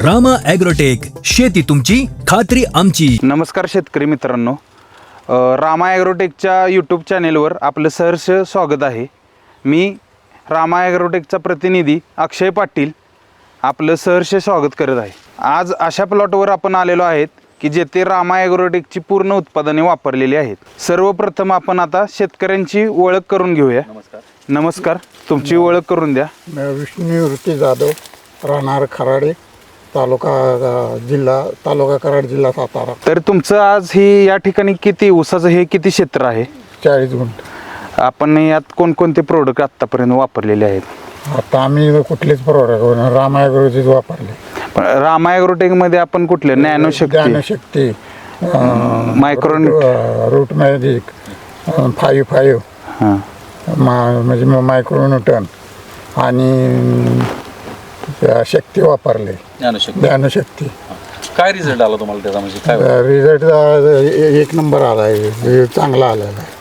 Rama agrotech, शेती तुमची खात्री आमची. नमस्कार शेतकरी मित्रांनो, रामा ॲग्रोटेकच्या यूट्यूब चॅनेलवर आपलं सहर्ष स्वागत आहे. मी रामा ॲग्रोटेकचा प्रतिनिधी अक्षय पाटील आपलं सहर्ष स्वागत करत आहे. आज अशा प्लॉटवर आपण आलेलो आहेत की जेथे रामा ॲग्रोटेकची पूर्ण उत्पादने वापरलेली आहेत. सर्वप्रथम आपण आता शेतकऱ्यांची ओळख करून घेऊया. नमस्कार, तुमची ओळख करून द्या. विष्णुवृत्ती जाधव, राहणार खराडे, तालुका कराड, जिल्हा सातारा. तर तुमचं आज ही या ठिकाणी किती ऊसाचं हे किती क्षेत्र आहे? 40 गुंठ. आपण यात कोणकोणते प्रोडक्ट आत्तापर्यंत वापरलेले आहेत? आता आम्ही कुठलेच प्रोडक्ट रामा ॲग्रोटेक वापरले. पण रामा ॲग्रोटेकमध्ये आपण कुठले? ज्ञानशक्ती, मायक्रोन, रूट मॅजिक, 5 हां, म्हणजे मायक्रोन्यूटन आणि शक्ती वापरले. ज्ञानशक्ती. काय रिझल्ट आला तुम्हाला त्याचा? म्हणजे काय रिझल्ट एक नंबर आला आहे, चांगला आलेला आहे.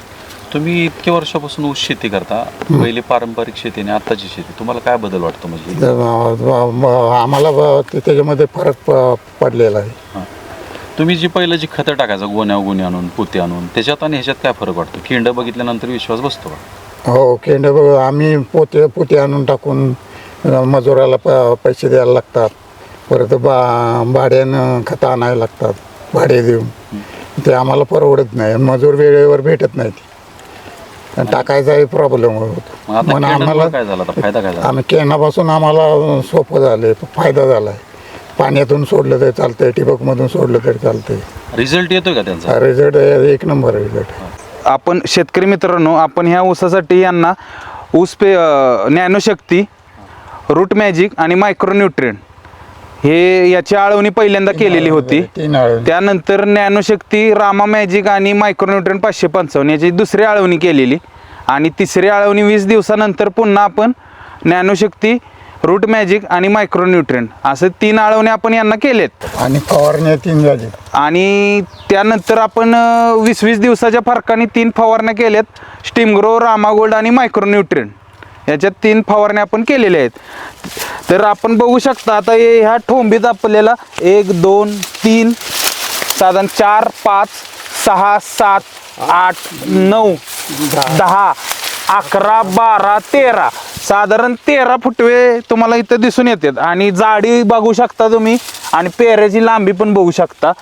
तुम्ही इतके वर्षापासून ऊस शेती करता, पहिली पारंपरिक शेती आणि आताची शेती, तुम्हाला काय बदल वाटतो? म्हणजे आम्हाला त्याच्यामध्ये फरक पडलेला आहे. तुम्ही जी पहिलं जी खतं टाकायचं, गोण्या आणून, पोते आणून, त्याच्यात आणि ह्याच्यात काय फरक वाटतो? खिंड बघितल्यानंतर विश्वास बसतो का? हो, केंड आम्ही पोते आणून टाकून मजुराला पैसे द्यायला लागतात. परत भाड्यानं खतं आणायला लागतात, भाडे देऊन. ते आम्हाला परवडत नाही, मजूर वेळेवर भेटत नाही. टाकायचाही प्रॉब्लेम होतो. म्हणून आम्हाला काय झाला फायदा? काय झाला? आम्ही केंडापासून आम्हाला सोपं झालं, फायदा झाला आहे. पाण्यातून सोडलं तरी चालतंय, ठिबकमधून सोडलं तरी चालतंय. रिझल्ट येतोय का त्यांचा? रिझल्ट एक नंबर रिझल्ट. आपण शेतकरी मित्रांनो, आपण ह्या ऊसासाठी यांना ज्ञानशक्ती, रूट मॅजिक आणि मायक्रोन्यूट्रिएंट हे याची आळवणी पहिल्यांदा केलेली होती. त्यानंतर ज्ञानशक्ती, रामा मॅजिक आणि मायक्रोन्यूट्रिएंट 555 याची दुसरी आळवणी केलेली. आणि तिसरी आळवणी 20 दिवसानंतर पुन्हा आपण ज्ञानशक्ती, रूट मॅजिक आणि मायक्रोन्यूट्रिएंट असं 3 आळवणी आपण यांना केलेत. आणि फवारण्या 3 झाली. आणि त्यानंतर आपण 20-20 दिवसाच्या फरकाने 3 फवारण्या केल्यात. स्टीमग्रो, रामा गोल्ड आणि मायक्रोन्यूट्रिएंट याच्यात 3 फवारण्या आपण केलेल्या आहेत. तर आपण बघू शकता आता ह्या ठोंबीत आपल्याला 1, 2, 3, साधारण 4, 5, 6, 7, 8, 9, 10, 11, 12, 13 साधारण 13 फुटवे तुम्हाला इथं दिसून येतात. आणि जाडी बघू शकता तुम्ही आणि पेऱ्याची लांबी पण बघू शकता.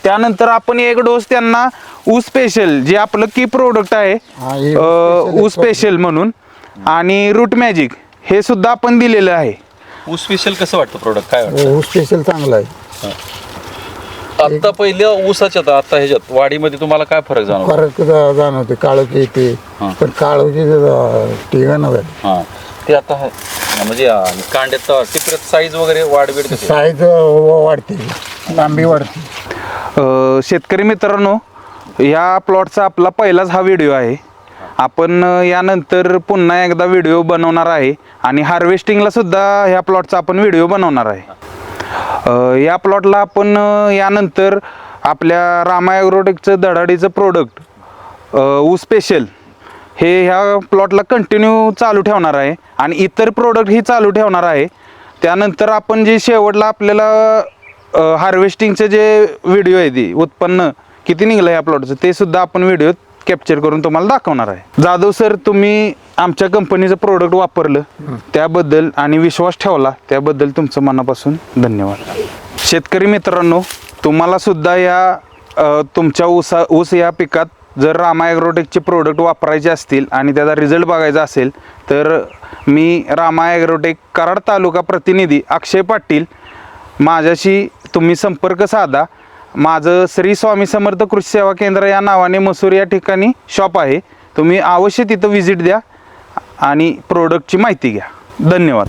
त्यानंतर आपण एक डोस त्यांना ऊस स्पेशल जे आपलं की प्रोडक्ट आहे, ऊस स्पेशल म्हणून, आणि रूट मॅजिक हे सुद्धा आपण दिलेलं आहे. ऊस स्पेशल कसं वाटतं प्रोडक्ट? काय वाटतं? ऊस स्पेशल चांगला आहे. आता पहिल्या ऊसाच्या आता ह्याच्यात वाढीमध्ये तुम्हाला काय फरक जाणवतो? फरक जाणवते. काळोखी येते, पण काळोखी ठिकाण झाली. हां, ते आता म्हणजे कांड्यात टिपऱ्यात साईज वगैरे वाढवेल कशी? साईज वाढते, लांबी वाढते. शेतकरी मित्रांनो, या प्लॉटचा आपला पहिलाच हा व्हिडिओ आहे. आपण यानंतर पुन्हा एकदा व्हिडिओ बनवणार आहे आणि हार्वेस्टिंगला सुद्धा ह्या प्लॉटचा आपण व्हिडिओ बनवणार आहे. या प्लॉटला आपण यानंतर आपल्या रामा ॲग्रोटेकचं धडाडीचं प्रोडक्ट ऊस स्पेशल हे ह्या प्लॉटला कंटिन्यू चालू ठेवणार आहे आणि इतर प्रोडक्ट ही चालू ठेवणार आहे. त्यानंतर आपण जे शेवटला आपल्याला हार्वेस्टिंगचे जे व्हिडिओ आहे, ती उत्पन्न किती निघलं या प्लॉटचं, ते सुद्धा आपण व्हिडिओ कॅप्चर करून तुम्हाला दाखवणार आहे. जाधव सर, तुम्ही आमच्या कंपनीचं प्रोडक्ट वापरलं त्याबद्दल आणि विश्वास ठेवला त्याबद्दल तुमचं मनापासून धन्यवाद. शेतकरी मित्रांनो, तुम्हाला सुद्धा या तुमच्या ऊस या पिकात जर रामा ॲग्रोटेकचे प्रोडक्ट वापरायचे असतील आणि त्याचा रिझल्ट बघायचा असेल तर मी रामा ॲग्रोटेक कराड तालुका प्रतिनिधी अक्षय पाटील, माझ्याशी तुम्ही संपर्क साधा. माझं श्री स्वामी समर्थ कृषी सेवा केंद्र या नावाने मसूर या ठिकाणी शॉप आहे. तुम्ही अवश्य तिथं व्हिजिट द्या आणि प्रोडक्टची माहिती घ्या. धन्यवाद.